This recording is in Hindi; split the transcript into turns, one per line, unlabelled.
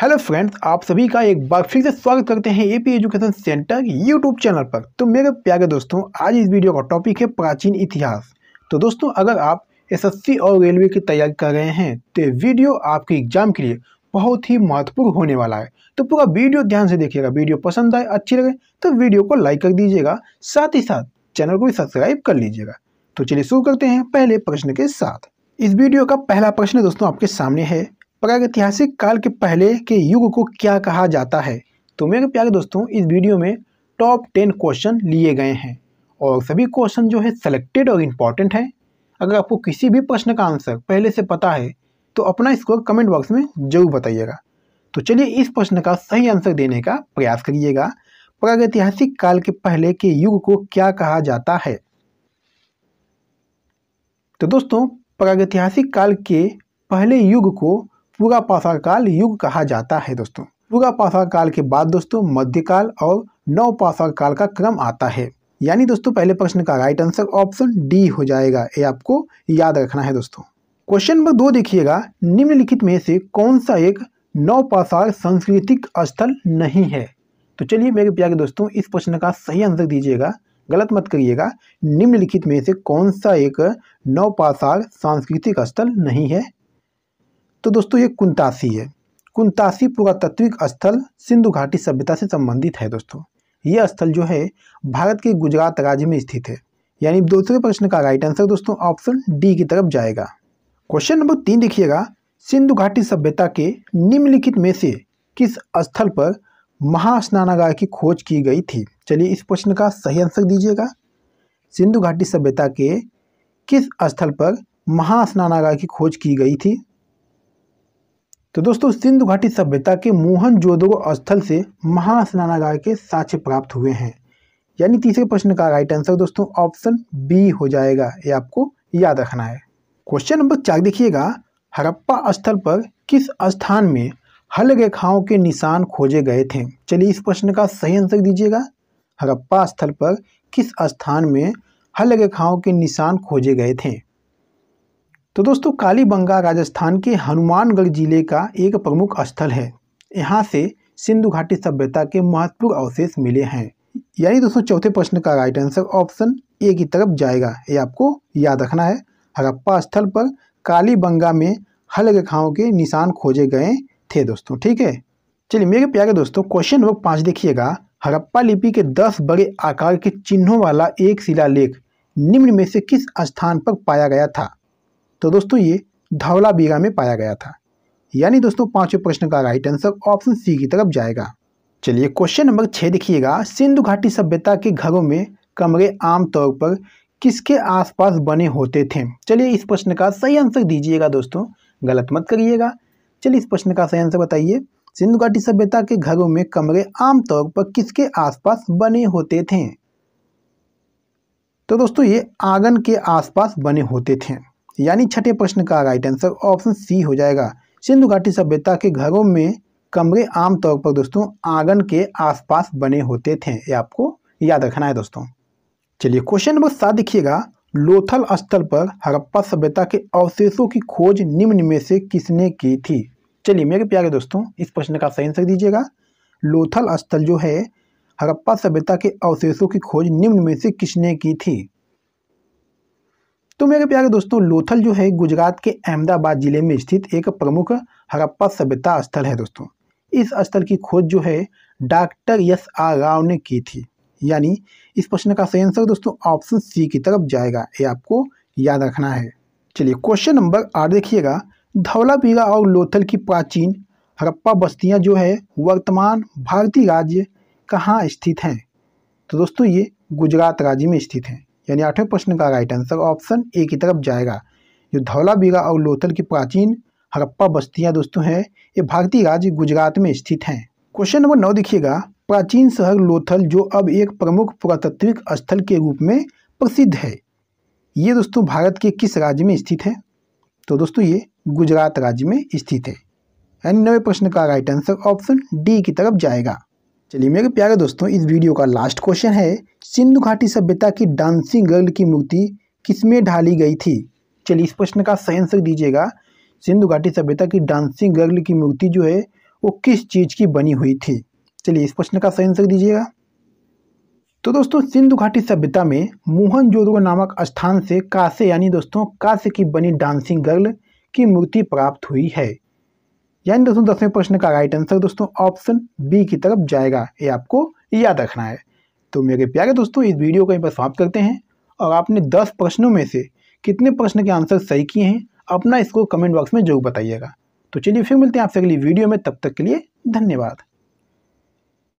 हेलो फ्रेंड्स, आप सभी का एक बार फिर से स्वागत करते हैं AP education centre YouTube channel पर। तो मेरे प्यारे दोस्तों, आज इस वीडियो का टॉपिक है प्राचीन इतिहास। तो दोस्तों, अगर आप एसएससी और रेलवे की तैयारी कर रहे हैं तो ये वीडियो आपके एग्जाम के लिए बहुत ही महत्वपूर्ण होने वाला है। तो पूरा वीडियो ध्यान से देखिएगा। वीडियो पसंद आए, अच्छी लगे तो वीडियो को लाइक कर दीजिएगा, साथ ही साथ चैनल को भी सब्सक्राइब कर लीजिएगा। तो चलिए शुरू करते हैं पहले प्रश्न के साथ। इस वीडियो का पहला प्रश्न दोस्तों आपके सामने है, प्रागैतिहासिक काल के पहले के युग को क्या कहा जाता है। तो मेरे प्यारे दोस्तों, इस वीडियो में टॉप 10 क्वेश्चन लिए गए हैं और सभी क्वेश्चन जो है सिलेक्टेड और इम्पॉर्टेंट है। अगर आपको किसी भी प्रश्न का आंसर पहले से पता है तो अपना स्कोर कमेंट बॉक्स में जरूर बताइएगा। तो चलिए इस प्रश्न का सही आंसर देने का प्रयास करिएगा। प्रागैतिहासिक काल के पहले के युग को क्या कहा जाता है। तो दोस्तों, प्रागैतिहासिक काल के पहले युग को पूरा पाषाण काल युग कहा जाता है। दोस्तों, पूरा पाषाण काल के बाद दोस्तों मध्यकाल और नव पाषाण काल का क्रम आता है। यानी दोस्तों पहले प्रश्न का राइट आंसर ऑप्शन डी हो जाएगा। ये आपको याद रखना है। दोस्तों, क्वेश्चन नंबर 2 देखिएगा, निम्नलिखित में से कौन सा एक नव पाषाण सांस्कृतिक स्थल नहीं है। तो चलिए मेरे प्यारे दोस्तों, इस प्रश्न का सही आंसर दीजिएगा, गलत मत करिएगा। निम्नलिखित में से कौन सा एक नव पाषाण सांस्कृतिक स्थल नहीं है। तो दोस्तों ये कुंतासी है। कुंतासी पुरातात्विक स्थल सिंधु घाटी सभ्यता से संबंधित है। दोस्तों, यह स्थल जो है भारत के गुजरात राज्य में स्थित है। यानी दूसरे प्रश्न का राइट आंसर दोस्तों ऑप्शन डी की तरफ जाएगा। क्वेश्चन नंबर 3 देखिएगा, सिंधु घाटी सभ्यता के निम्नलिखित में से किस स्थल पर महास्नानागार की खोज की गई थी। चलिए इस प्रश्न का सही आंसर दीजिएगा। सिंधु घाटी सभ्यता के किस स्थल पर महास्नानागार की खोज की गई थी। तो दोस्तों, सिंधु घाटी सभ्यता के मोहनजोदड़ो स्थल से महास्नानागार के साक्ष्य प्राप्त हुए हैं। यानी तीसरे प्रश्न का राइट आंसर दोस्तों ऑप्शन बी हो जाएगा। ये आपको याद रखना है। क्वेश्चन नंबर 4 देखिएगा, हड़प्पा स्थल पर किस स्थान में हल रेखाओं के निशान खोजे गए थे। चलिए इस प्रश्न का सही आंसर दीजिएगा। हड़प्पा स्थल पर किस स्थान में हल रेखाओं के निशान खोजे गए थे। तो दोस्तों, कालीबंगा राजस्थान के हनुमानगढ़ जिले का एक प्रमुख स्थल है। यहाँ से सिंधु घाटी सभ्यता के महत्वपूर्ण अवशेष मिले हैं। यानी दोस्तों चौथे प्रश्न का राइट आंसर ऑप्शन ए की तरफ जाएगा। ये आपको याद रखना है। हड़प्पा स्थल पर कालीबंगा में हल रेखाओं के निशान खोजे गए थे। दोस्तों ठीक है। चलिए मेरे प्यारे दोस्तों, क्वेश्चन नंबर 5 देखिएगा, हड़प्पा लिपि के 10 बड़े आकार के चिन्हों वाला एक शिलालेख निम्न में से किस स्थान पर पाया गया था। तो दोस्तों ये धवलावीरा में पाया गया था। यानी दोस्तों पांचवें प्रश्न का राइट आंसर ऑप्शन सी की तरफ जाएगा। चलिए क्वेश्चन नंबर 6 देखिएगा, सिंधु घाटी सभ्यता के घरों में कमरे आमतौर पर किसके आसपास बने होते थे। चलिए इस प्रश्न का सही आंसर दीजिएगा दोस्तों, गलत मत करिएगा। चलिए इस प्रश्न का सही आंसर बताइए। सिंधु घाटी सभ्यता के घरों में कमरे आमतौर पर किसके आसपास बने होते थे। तो दोस्तों ये आंगन के आसपास बने होते थे। यानी छठे प्रश्न का राइट आंसर ऑप्शन सी हो जाएगा। सिंधु घाटी सभ्यता के घरों में कमरे आमतौर पर दोस्तों आंगन के आसपास बने होते थे। ये आपको याद रखना है दोस्तों। चलिए क्वेश्चन नंबर 7 देखिएगा, लोथल स्थल पर हड़प्पा सभ्यता के अवशेषों की खोज निम्न में से किसने की थी। चलिए मेरे प्यारे दोस्तों, इस प्रश्न का सही आंसर दीजिएगा। लोथल स्थल जो है हड़प्पा सभ्यता के अवशेषों की खोज निम्न में से किसने की थी। तो मेरे प्यारे दोस्तों, लोथल जो है गुजरात के अहमदाबाद जिले में स्थित एक प्रमुख हड़प्पा सभ्यता स्थल है। दोस्तों इस स्थल की खोज जो है डॉक्टर एस आर राव ने की थी। यानी इस प्रश्न का सही आंसर दोस्तों ऑप्शन सी की तरफ जाएगा। ये आपको याद रखना है। चलिए क्वेश्चन नंबर 8 देखिएगा, धवलावीरा और लोथल की प्राचीन हड़प्पा बस्तियां जो है वर्तमान भारतीय राज्य कहाँ स्थित हैं। तो दोस्तों ये गुजरात राज्य में स्थित हैं। यानी 8वें प्रश्न का राइट आंसर ऑप्शन ए की तरफ जाएगा। जो धवलावीरा और लोथल की प्राचीन हड़प्पा बस्तियां दोस्तों हैं ये भारतीय राज्य गुजरात में स्थित हैं। क्वेश्चन नंबर 9 देखिएगा, प्राचीन शहर लोथल जो अब एक प्रमुख पुरातात्विक स्थल के रूप में प्रसिद्ध है, ये दोस्तों भारत के किस राज्य में स्थित है। तो दोस्तों ये गुजरात राज्य में स्थित है। यानी 9वें प्रश्न का राइट आंसर ऑप्शन डी की तरफ जाएगा। चलिए मेरे प्यारे दोस्तों, इस वीडियो का लास्ट क्वेश्चन है, सिंधु घाटी सभ्यता की डांसिंग गर्ल की मूर्ति किसमें ढाली गई थी। चलिए इस प्रश्न का सही आंसर दीजिएगा। सिंधु घाटी सभ्यता की डांसिंग गर्ल की मूर्ति जो है वो किस चीज़ की बनी हुई थी? चलिए इस प्रश्न का सही आंसर दीजिएगा। तो दोस्तों सिंधु घाटी सभ्यता में मोहनजोदड़ो नामक स्थान से कांसे यानी दोस्तों कांसे की बनी डांसिंग गर्ल की मूर्ति प्राप्त हुई है। यानी दोस्तों 10वें प्रश्न का राइट आंसर दोस्तों ऑप्शन बी की तरफ जाएगा, ये आपको याद रखना है। तो मेरे प्यारे दोस्तों इस वीडियो को यहीं पर समाप्त करते हैं और आपने 10 प्रश्नों में से कितने प्रश्न के आंसर सही किए हैं अपना इसको कमेंट बॉक्स में जरूर बताइएगा। तो चलिए फिर मिलते हैं आपसे अगली वीडियो में, तब तक के लिए धन्यवाद।